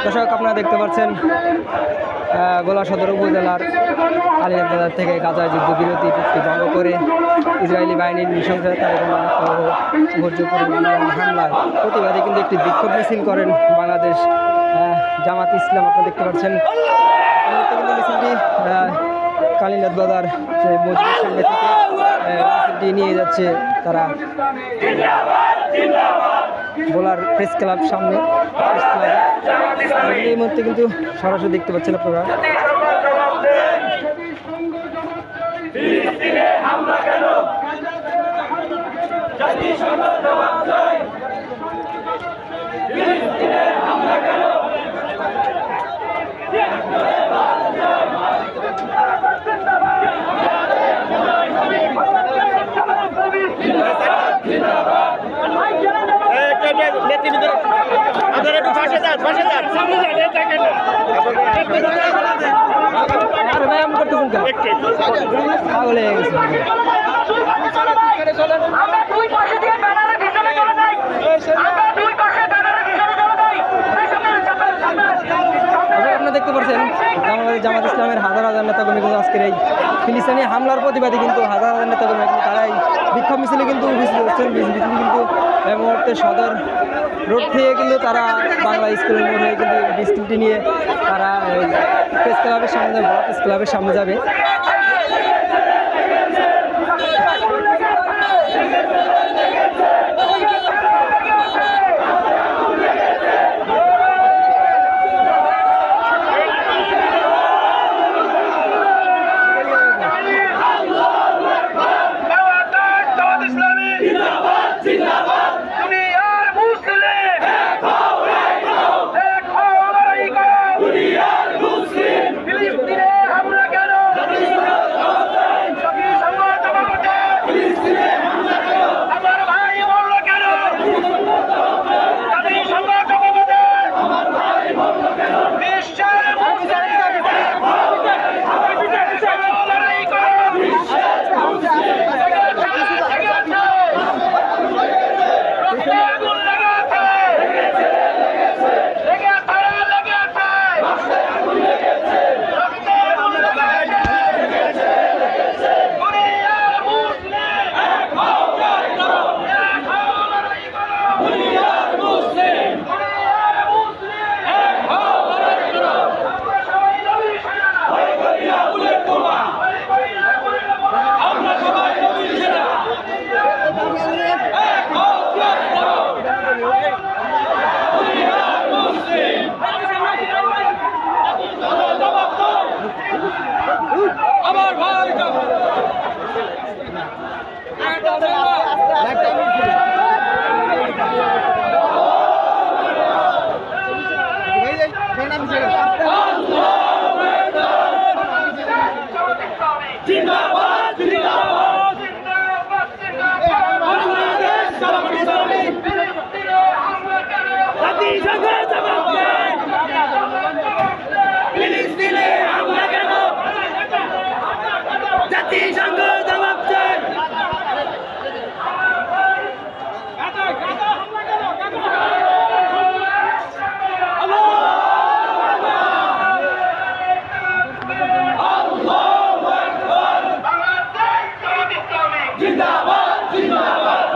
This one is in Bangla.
দর্শক আপনারা দেখতে পাচ্ছেন ভোলা সদর উপজেলার আলিয়ার বাজার থেকে গাজায় যুদ্ধবিরতি চুক্তি ভঙ্গ করে ইসরায়েলি বাহিনীর নৃশংসতার এবং হামলার প্রতিবাদে কিন্তু একটি বিক্ষোভ মিছিল করেন বাংলাদেশ জামাত ইসলাম। আপনারা দেখতে পাচ্ছেন কিন্তু মিছিলটি কালিনাথ বাজার মসজিদের সামনে থেকে মিছিলটি নিয়ে যাচ্ছে তারা ভোলার প্রেস ক্লাব সামনে। এই মুহূর্তে কিন্তু সরাসরি দেখতে পাচ্ছেন আপনারা। আপনারা দেখতে পাচ্ছেন বাংলাদেশ জামাত ইসলামের হাজার হাজার নেতাকর্মী কিন্তু আজকের এই ফিলিস্তিনি হামলার প্রতিবাদী কিন্তু হাজার হাজার নেতাকর্মী তারা এই বিক্ষোভ মিছিলে কিন্তু উপস্থিত হচ্ছেন। কিন্তু এই মুহূর্তে সদর রোড থেকে কিন্তু তারা বাংলা স্কুলের মোড় হয়ে কিন্তু মিছিলটি নিয়ে তারা প্রেস ক্লাবের সামনে যাবে, প্রেস ক্লাবের সামনে যাবে। জিন্দাবাদ জিন্দাবাদ